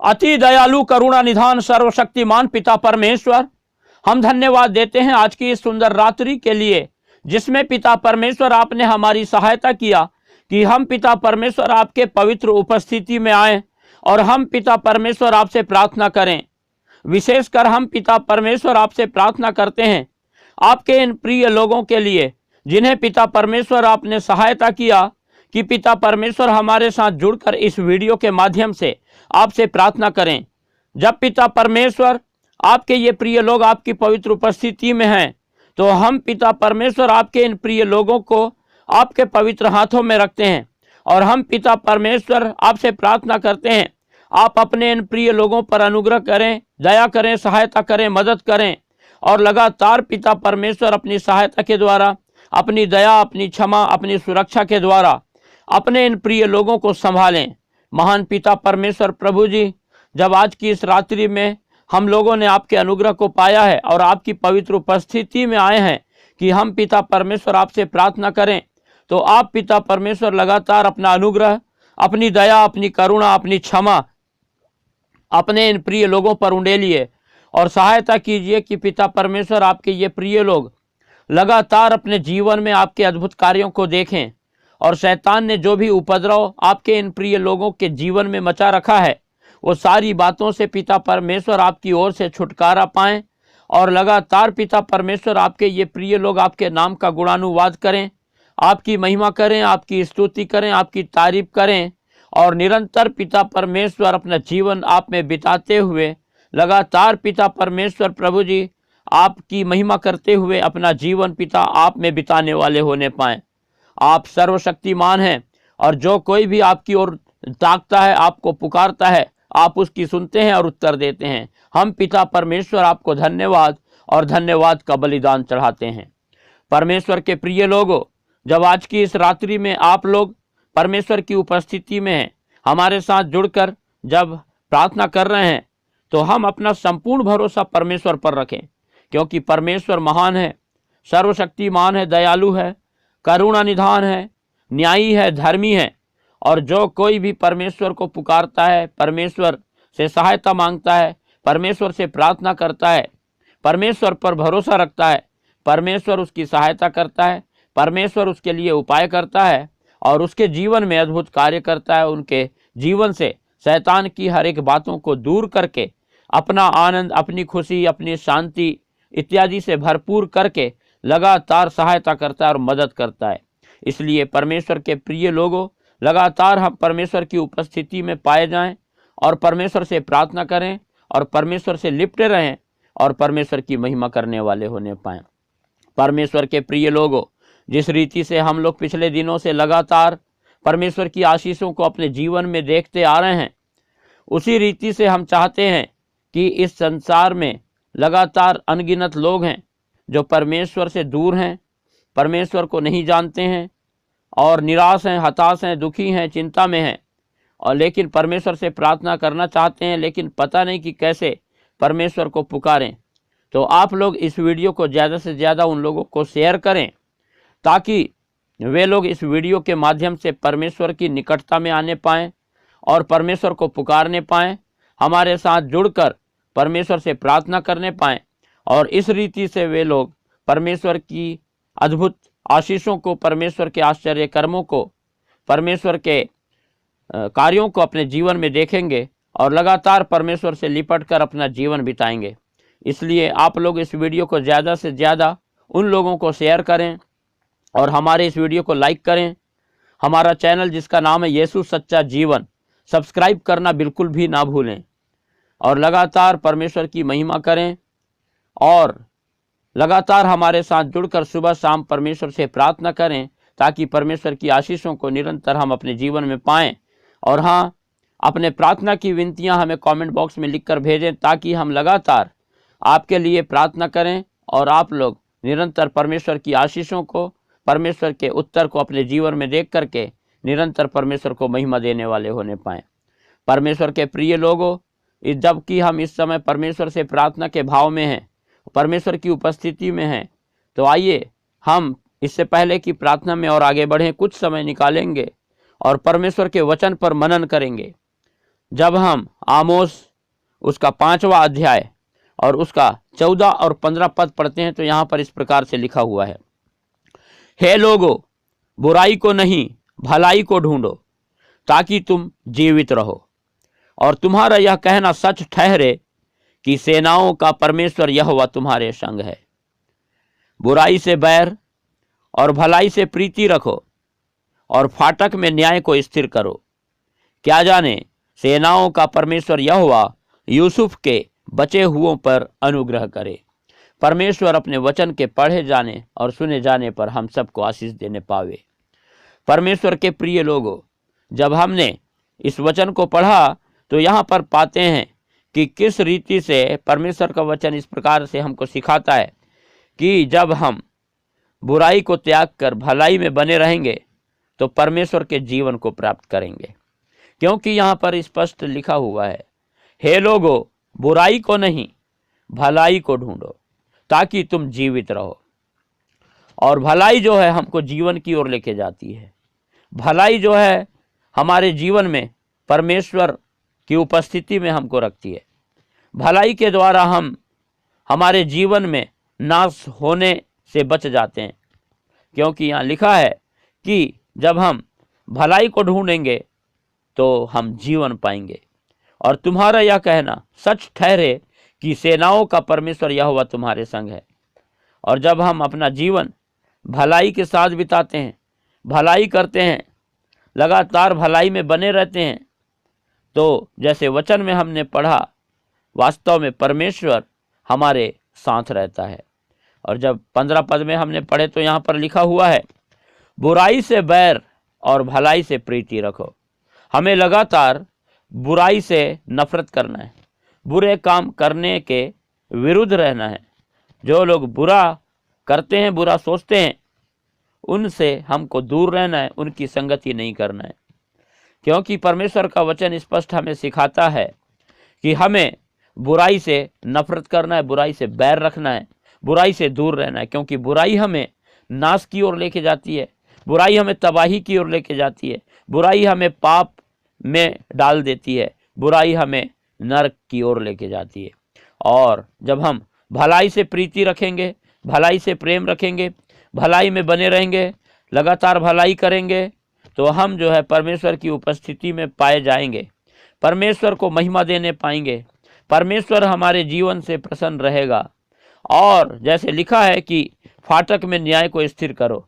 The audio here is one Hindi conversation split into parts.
अति दयालु करुणा निधान सर्वशक्तिमान पिता परमेश्वर, हम धन्यवाद देते हैं आज की इस सुंदर रात्रि के लिए, जिसमें पिता परमेश्वर आपने हमारी सहायता किया कि हम पिता परमेश्वर आपके पवित्र उपस्थिति में आए और हम पिता परमेश्वर आपसे प्रार्थना करें। विशेषकर हम पिता परमेश्वर आपसे प्रार्थना करते हैं आपके इन प्रिय लोगों के लिए, जिन्हें पिता परमेश्वर आपने सहायता किया कि पिता परमेश्वर हमारे साथ जुड़कर इस वीडियो के माध्यम से आपसे प्रार्थना करें। जब पिता परमेश्वर आपके ये प्रिय लोग आपकी पवित्र उपस्थिति में हैं, तो हम पिता परमेश्वर आपके इन प्रिय लोगों को आपके पवित्र हाथों में रखते हैं और हम पिता परमेश्वर आपसे प्रार्थना करते हैं आप अपने इन प्रिय लोगों पर अनुग्रह करें, दया करें, सहायता करें, मदद करें और लगातार पिता परमेश्वर अपनी सहायता के द्वारा, अपनी दया, अपनी क्षमा, अपनी सुरक्षा के द्वारा अपने इन प्रिय लोगों को संभालें। महान पिता परमेश्वर प्रभु जी, जब आज की इस रात्रि में हम लोगों ने आपके अनुग्रह को पाया है और आपकी पवित्र उपस्थिति में आए हैं कि हम पिता परमेश्वर आपसे प्रार्थना करें, तो आप पिता परमेश्वर लगातार अपना अनुग्रह, अपनी दया, अपनी करुणा, अपनी क्षमा अपने इन प्रिय लोगों पर उंडेलिए और सहायता कीजिए कि पिता परमेश्वर आपके ये प्रिय लोग लगातार अपने जीवन में आपके अद्भुत कार्यों को देखें और शैतान ने जो भी उपद्रव आपके इन प्रिय लोगों के जीवन में मचा रखा है, वो सारी बातों से पिता परमेश्वर आपकी ओर से छुटकारा पाएं और लगातार पिता परमेश्वर आपके ये प्रिय लोग आपके नाम का गुणानुवाद करें, आपकी महिमा करें, आपकी स्तुति करें, आपकी तारीफ करें और निरंतर पिता परमेश्वर अपना जीवन आप में बिताते हुए लगातार पिता परमेश्वर प्रभु जी आपकी महिमा करते हुए अपना जीवन पिता आप में बिताने वाले होने पाएं। आप सर्वशक्तिमान हैं और जो कोई भी आपकी ओर ताकता है, आपको पुकारता है, आप उसकी सुनते हैं और उत्तर देते हैं। हम पिता परमेश्वर आपको धन्यवाद और धन्यवाद का बलिदान चढ़ाते हैं। परमेश्वर के प्रिय लोगों, जब आज की इस रात्रि में आप लोग परमेश्वर की उपस्थिति में हैं, हमारे साथ जुड़कर जब प्रार्थना कर रहे हैं, तो हम अपना संपूर्ण भरोसा परमेश्वर पर रखें, क्योंकि परमेश्वर महान है, सर्वशक्तिमान है, दयालु है, करुणा निधान है, न्यायी है, धर्मी है और जो कोई भी परमेश्वर को पुकारता है, परमेश्वर से सहायता मांगता है, परमेश्वर से प्रार्थना करता है, परमेश्वर पर भरोसा रखता है, परमेश्वर उसकी सहायता करता है, परमेश्वर उसके लिए उपाय करता है और उसके जीवन में अद्भुत कार्य करता है। उनके जीवन से शैतान की हर एक बातों को दूर करके अपना आनंद, अपनी खुशी, अपनी शांति इत्यादि से भरपूर करके लगातार सहायता करता है और मदद करता है। इसलिए परमेश्वर के प्रिय लोगों, लगातार हम परमेश्वर की उपस्थिति में पाए जाएं और परमेश्वर से प्रार्थना करें और परमेश्वर से लिपटे रहें और परमेश्वर की महिमा करने वाले होने पाएं। परमेश्वर के प्रिय लोगों, जिस रीति से हम लोग पिछले दिनों से लगातार परमेश्वर की आशीषों को अपने जीवन में देखते आ रहे हैं, उसी रीति से हम चाहते हैं कि इस संसार में लगातार अनगिनत लोग हैं जो परमेश्वर से दूर हैं, परमेश्वर को नहीं जानते हैं और निराश हैं, हताश हैं, दुखी हैं, चिंता में हैं और लेकिन परमेश्वर से प्रार्थना करना चाहते हैं, लेकिन पता नहीं कि कैसे परमेश्वर को पुकारें। तो आप लोग इस वीडियो को ज़्यादा से ज़्यादा उन लोगों को शेयर करें ताकि वे लोग इस वीडियो के माध्यम से परमेश्वर की निकटता में आने पाएँ और परमेश्वर को पुकारने पाएँ, हमारे साथ जुड़कर परमेश्वर से प्रार्थना करने पाएँ और इस रीति से वे लोग परमेश्वर की अद्भुत आशीषों को, परमेश्वर के आश्चर्य कर्मों को, परमेश्वर के कार्यों को अपने जीवन में देखेंगे और लगातार परमेश्वर से लिपट कर अपना जीवन बिताएंगे। इसलिए आप लोग इस वीडियो को ज़्यादा से ज़्यादा उन लोगों को शेयर करें और हमारे इस वीडियो को लाइक करें। हमारा चैनल जिसका नाम है यीशु सच्चा जीवन, सब्सक्राइब करना बिल्कुल भी ना भूलें और लगातार परमेश्वर की महिमा करें और लगातार हमारे साथ जुड़कर सुबह शाम परमेश्वर से प्रार्थना करें ताकि परमेश्वर की आशीषों को निरंतर हम अपने जीवन में पाएं। और हाँ, अपने प्रार्थना की विनतियां हमें कमेंट बॉक्स में लिखकर भेजें ताकि हम लगातार आपके लिए प्रार्थना करें और आप लोग निरंतर परमेश्वर की आशीषों को, परमेश्वर के उत्तर को अपने जीवन में देख करके निरंतर परमेश्वर को महिमा देने वाले होने पाएँ। परमेश्वर के प्रिय लोगों, जबकि हम इस समय परमेश्वर से प्रार्थना के भाव में हैं, परमेश्वर की उपस्थिति में हैं, तो आइए हम इससे पहले कि प्रार्थना में और आगे बढ़ें, कुछ समय निकालेंगे और परमेश्वर के वचन पर मनन करेंगे। जब हम आमोस उसका 5वां अध्याय और उसका 14 और 15 पद पढ़ते हैं तो यहाँ पर इस प्रकार से लिखा हुआ है, हे लोगो, बुराई को नहीं भलाई को ढूंढो ताकि तुम जीवित रहो, और तुम्हारा यह कहना सच ठहरे कि सेनाओं का परमेश्वर यहोवा तुम्हारे संग है। बुराई से बैर और भलाई से प्रीति रखो, और फाटक में न्याय को स्थिर करो। क्या जाने सेनाओं का परमेश्वर यहोवा यूसुफ के बचे हुओं पर अनुग्रह करे। परमेश्वर अपने वचन के पढ़े जाने और सुने जाने पर हम सबको आशीष देने पावे। परमेश्वर के प्रिय लोगों, जब हमने इस वचन को पढ़ा तो यहाँ पर पाते हैं कि किस रीति से परमेश्वर का वचन इस प्रकार से हमको सिखाता है कि जब हम बुराई को त्याग कर भलाई में बने रहेंगे तो परमेश्वर के जीवन को प्राप्त करेंगे। क्योंकि यहाँ पर स्पष्ट लिखा हुआ है, हे लोगों, बुराई को नहीं भलाई को ढूंढो ताकि तुम जीवित रहो। और भलाई जो है हमको जीवन की ओर लेके जाती है। भलाई जो है हमारे जीवन में परमेश्वर की उपस्थिति में हमको रखती है। भलाई के द्वारा हम हमारे जीवन में नाश होने से बच जाते हैं, क्योंकि यहाँ लिखा है कि जब हम भलाई को ढूंढेंगे तो हम जीवन पाएंगे, और तुम्हारा यह कहना सच ठहरे कि सेनाओं का परमेश्वर यहोवा तुम्हारे संग है। और जब हम अपना जीवन भलाई के साथ बिताते हैं, भलाई करते हैं, लगातार भलाई में बने रहते हैं, तो जैसे वचन में हमने पढ़ा, वास्तव में परमेश्वर हमारे साथ रहता है। और जब 15 पद में हमने पढ़े तो यहाँ पर लिखा हुआ है, बुराई से बैर और भलाई से प्रीति रखो। हमें लगातार बुराई से नफरत करना है, बुरे काम करने के विरुद्ध रहना है। जो लोग बुरा करते हैं, बुरा सोचते हैं, उनसे हमको दूर रहना है, उनकी संगति नहीं करना है। क्योंकि परमेश्वर का वचन स्पष्ट हमें सिखाता है कि हमें बुराई से नफरत करना है, बुराई से बैर रखना है, बुराई से दूर रहना है। क्योंकि बुराई हमें नाश की ओर लेके जाती है, बुराई हमें तबाही की ओर लेके जाती है, बुराई हमें पाप में डाल देती है, बुराई हमें नरक की ओर लेके जाती है। और जब हम भलाई से प्रीति रखेंगे, भलाई से प्रेम रखेंगे, भलाई में बने रहेंगे, लगातार भलाई करेंगे, तो हम जो है परमेश्वर की उपस्थिति में पाए जाएंगे, परमेश्वर को महिमा देने पाएंगे, परमेश्वर हमारे जीवन से प्रसन्न रहेगा। और जैसे लिखा है कि फाटक में न्याय को स्थिर करो।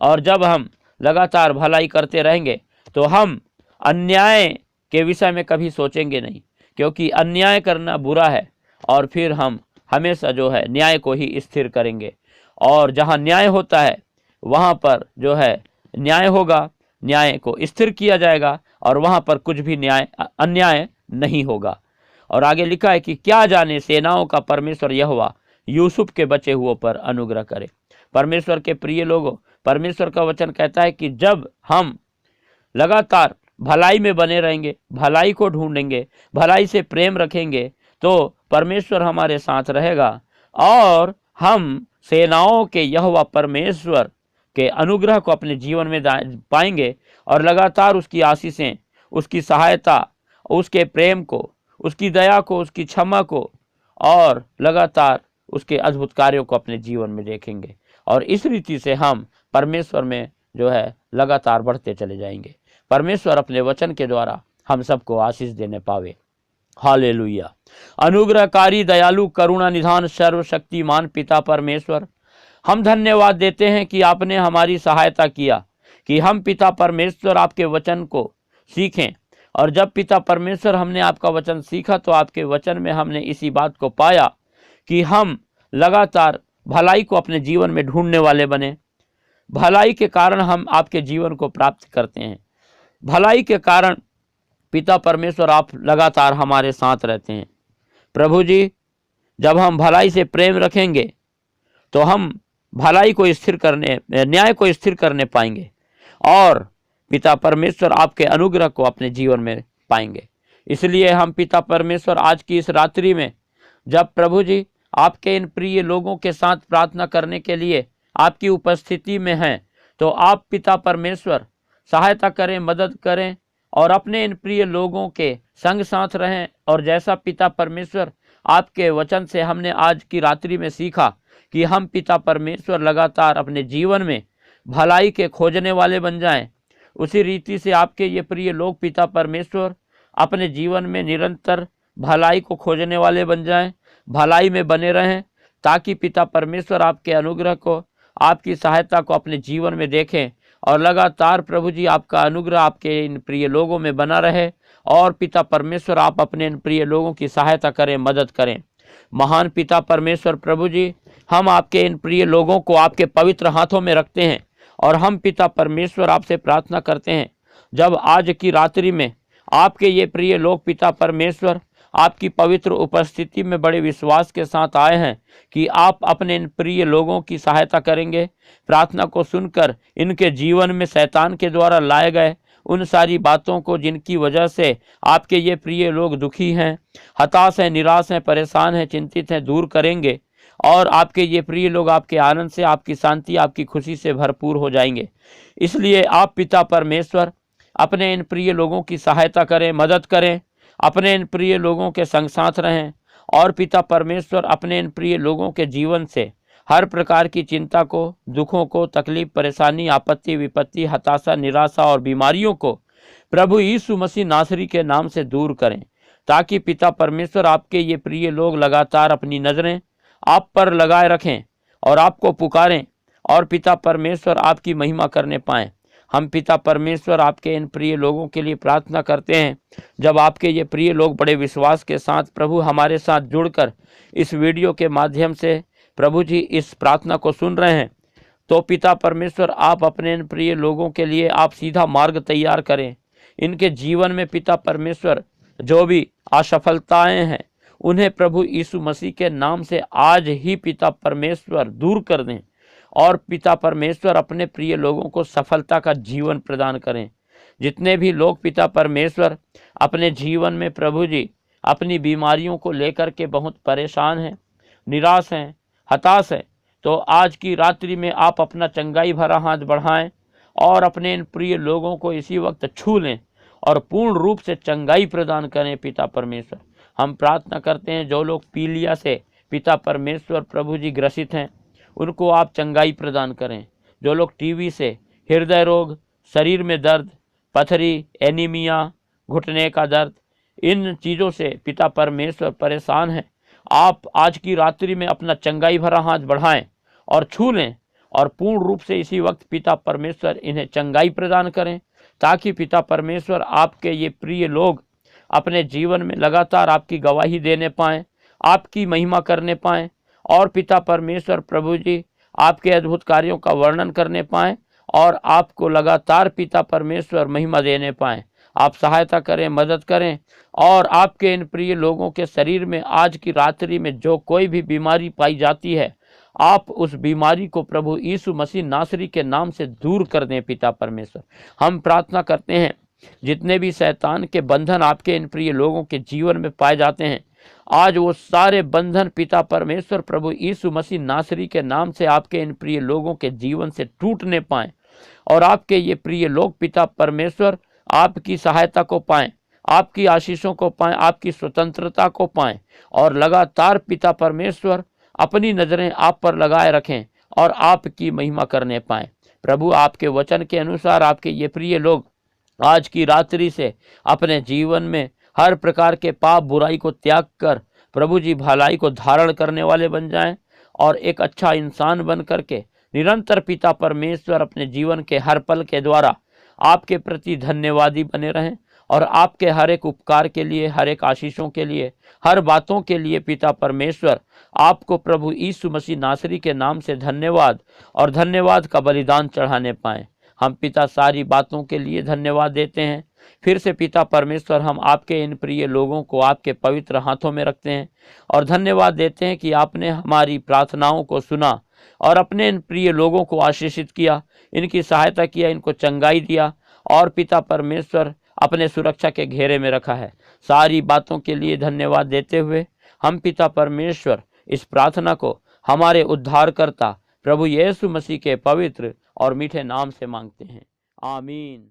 और जब हम लगातार भलाई करते रहेंगे तो हम अन्याय के विषय में कभी सोचेंगे नहीं, क्योंकि अन्याय करना बुरा है। और फिर हम हमेशा जो है न्याय को ही स्थिर करेंगे, और जहाँ न्याय होता है वहाँ पर जो है न्याय होगा, न्याय को स्थिर किया जाएगा, और वहाँ पर कुछ भी अन्याय नहीं होगा। और आगे लिखा है कि क्या जाने सेनाओं का परमेश्वर यहोवा यूसुफ के बचे हुओं पर अनुग्रह करे। परमेश्वर के प्रिय लोगों, परमेश्वर का वचन कहता है कि जब हम लगातार भलाई में बने रहेंगे, भलाई को ढूंढेंगे, भलाई से प्रेम रखेंगे, तो परमेश्वर हमारे साथ रहेगा, और हम सेनाओं के यहोवा परमेश्वर के अनुग्रह को अपने जीवन में पाएंगे, और लगातार उसकी आशीषें, उसकी सहायता, उसके प्रेम को, उसकी दया को, उसकी क्षमा को, और लगातार उसके अद्भुत कार्यों को अपने जीवन में देखेंगे। और इस रीति से हम परमेश्वर में जो है लगातार बढ़ते चले जाएंगे। परमेश्वर अपने वचन के द्वारा हम सबको आशीष देने पावे। हालेलुया। अनुग्रहकारी, दयालु, करुणा निधान, सर्वशक्तिमान पिता परमेश्वर, हम धन्यवाद देते हैं कि आपने हमारी सहायता किया कि हम पिता परमेश्वर आपके वचन को सीखें। और जब पिता परमेश्वर हमने आपका वचन सीखा तो आपके वचन में हमने इसी बात को पाया कि हम लगातार भलाई को अपने जीवन में ढूंढने वाले बने। भलाई के कारण हम आपके जीवन को प्राप्त करते हैं। भलाई के कारण पिता परमेश्वर आप लगातार हमारे साथ रहते हैं। प्रभु जी, जब हम भलाई से प्रेम रखेंगे तो हम भलाई को स्थिर करने, न्याय को स्थिर करने पाएंगे, और पिता परमेश्वर आपके अनुग्रह को अपने जीवन में पाएंगे। इसलिए हम पिता परमेश्वर आज की इस रात्रि में जब प्रभु जी आपके इन प्रिय लोगों के साथ प्रार्थना करने के लिए आपकी उपस्थिति में हैं, तो आप पिता परमेश्वर सहायता करें, मदद करें, और अपने इन प्रिय लोगों के संग साथ रहें। और जैसा पिता परमेश्वर आपके वचन से हमने आज की रात्रि में सीखा कि हम पिता परमेश्वर लगातार अपने जीवन में भलाई के खोजने वाले बन जाएं, उसी रीति से आपके ये प्रिय लोग पिता परमेश्वर अपने जीवन में निरंतर भलाई को खोजने वाले बन जाएं, भलाई में बने रहें, ताकि पिता परमेश्वर आपके अनुग्रह को, आपकी सहायता को अपने जीवन में देखें और लगातार प्रभु जी आपका अनुग्रह आपके इन प्रिय लोगों में बना रहे। और पिता परमेश्वर आप अपने इन प्रिय लोगों की सहायता करें, मदद करें। महान पिता परमेश्वर प्रभु जी, हम आपके इन प्रिय लोगों को आपके पवित्र हाथों में रखते हैं और हम पिता परमेश्वर आपसे प्रार्थना करते हैं, जब आज की रात्रि में आपके ये प्रिय लोग पिता परमेश्वर आपकी पवित्र उपस्थिति में बड़े विश्वास के साथ आए हैं कि आप अपने इन प्रिय लोगों की सहायता करेंगे। प्रार्थना को सुनकर इनके जीवन में शैतान के द्वारा लाए गए उन सारी बातों को, जिनकी वजह से आपके ये प्रिय लोग दुखी हैं, हताश हैं, निराश हैं, परेशान हैं, चिंतित हैं, दूर करेंगे और आपके ये प्रिय लोग आपके आनंद से, आपकी शांति, आपकी खुशी से भरपूर हो जाएंगे। इसलिए आप पिता परमेश्वर अपने इन प्रिय लोगों की सहायता करें, मदद करें, अपने इन प्रिय लोगों के संग साथ रहें और पिता परमेश्वर अपने इन प्रिय लोगों के जीवन से हर प्रकार की चिंता को, दुखों को, तकलीफ, परेशानी, आपत्ति, विपत्ति, हताशा, निराशा और बीमारियों को प्रभु यीशु मसीह नासरी के नाम से दूर करें, ताकि पिता परमेश्वर आपके ये प्रिय लोग लगातार अपनी नज़रें आप पर लगाए रखें और आपको पुकारें और पिता परमेश्वर आपकी महिमा करने पाएं। हम पिता परमेश्वर आपके इन प्रिय लोगों के लिए प्रार्थना करते हैं। जब आपके ये प्रिय लोग बड़े विश्वास के साथ प्रभु हमारे साथ जुड़कर इस वीडियो के माध्यम से प्रभु जी इस प्रार्थना को सुन रहे हैं, तो पिता परमेश्वर आप अपने इन प्रिय लोगों के लिए आप सीधा मार्ग तैयार करें। इनके जीवन में पिता परमेश्वर जो भी असफलताएं हैं, उन्हें प्रभु यीशु मसीह के नाम से आज ही पिता परमेश्वर दूर कर दें और पिता परमेश्वर अपने प्रिय लोगों को सफलता का जीवन प्रदान करें। जितने भी लोग पिता परमेश्वर अपने जीवन में प्रभु जी अपनी बीमारियों को लेकर के बहुत परेशान हैं, निराश हैं, हताश हैं, तो आज की रात्रि में आप अपना चंगाई भरा हाथ बढ़ाएं और अपने इन प्रिय लोगों को इसी वक्त छू लें और पूर्ण रूप से चंगाई प्रदान करें। पिता परमेश्वर, हम प्रार्थना करते हैं जो लोग पीलिया से पिता परमेश्वर प्रभु जी ग्रसित हैं, उनको आप चंगाई प्रदान करें। जो लोग टीबी से, हृदय रोग, शरीर में दर्द, पथरी, एनीमिया, घुटने का दर्द, इन चीज़ों से पिता परमेश्वर परेशान हैं, आप आज की रात्रि में अपना चंगाई भरा हाथ बढ़ाएं और छू लें और पूर्ण रूप से इसी वक्त पिता परमेश्वर इन्हें चंगाई प्रदान करें, ताकि पिता परमेश्वर आपके ये प्रिय लोग अपने जीवन में लगातार आपकी गवाही देने पाएँ, आपकी महिमा करने पाएँ और पिता परमेश्वर प्रभु जी आपके अद्भुत कार्यों का वर्णन करने पाएँ और आपको लगातार पिता परमेश्वर महिमा देने पाएँ। आप सहायता करें, मदद करें और आपके इन प्रिय लोगों के शरीर में आज की रात्रि में जो कोई भी बीमारी पाई जाती है, आप उस बीमारी को प्रभु यीशु मसीह नासरी के नाम से दूर कर दें। पिता परमेश्वर, हम प्रार्थना करते हैं जितने भी शैतान के बंधन आपके इन प्रिय लोगों के जीवन में पाए जाते हैं, आज वो सारे बंधन पिता परमेश्वर प्रभु यीशु मसीह नासरी के नाम से आपके इन प्रिय लोगों के जीवन से टूटने पाएँ और आपके ये प्रिय लोग पिता परमेश्वर आपकी सहायता को पाएं, आपकी आशीषों को पाएं, आपकी स्वतंत्रता को पाएं और लगातार पिता परमेश्वर अपनी नज़रें आप पर लगाए रखें और आपकी महिमा करने पाएं। प्रभु, आपके वचन के अनुसार आपके ये प्रिय लोग आज की रात्रि से अपने जीवन में हर प्रकार के पाप, बुराई को त्याग कर प्रभु जी भलाई को धारण करने वाले बन जाएं और एक अच्छा इंसान बन करके निरंतर पिता परमेश्वर अपने जीवन के हर पल के द्वारा आपके प्रति धन्यवादी बने रहें और आपके हर एक उपकार के लिए, हर एक आशीषों के लिए, हर बातों के लिए पिता परमेश्वर आपको प्रभु यीशु मसीह नासरी के नाम से धन्यवाद और धन्यवाद का बलिदान चढ़ाने पाएं। हम पिता सारी बातों के लिए धन्यवाद देते हैं। फिर से पिता परमेश्वर, हम आपके इन प्रिय लोगों को आपके पवित्र हाथों में रखते हैं और धन्यवाद देते हैं कि आपने हमारी प्रार्थनाओं को सुना और अपने इन प्रिय लोगों को आशीषित किया, इनकी सहायता किया, इनको चंगाई दिया और पिता परमेश्वर अपने सुरक्षा के घेरे में रखा है। सारी बातों के लिए धन्यवाद देते हुए हम पिता परमेश्वर इस प्रार्थना को हमारे उद्धारकर्ता प्रभु यीशु मसीह के पवित्र और मीठे नाम से मांगते हैं। आमीन।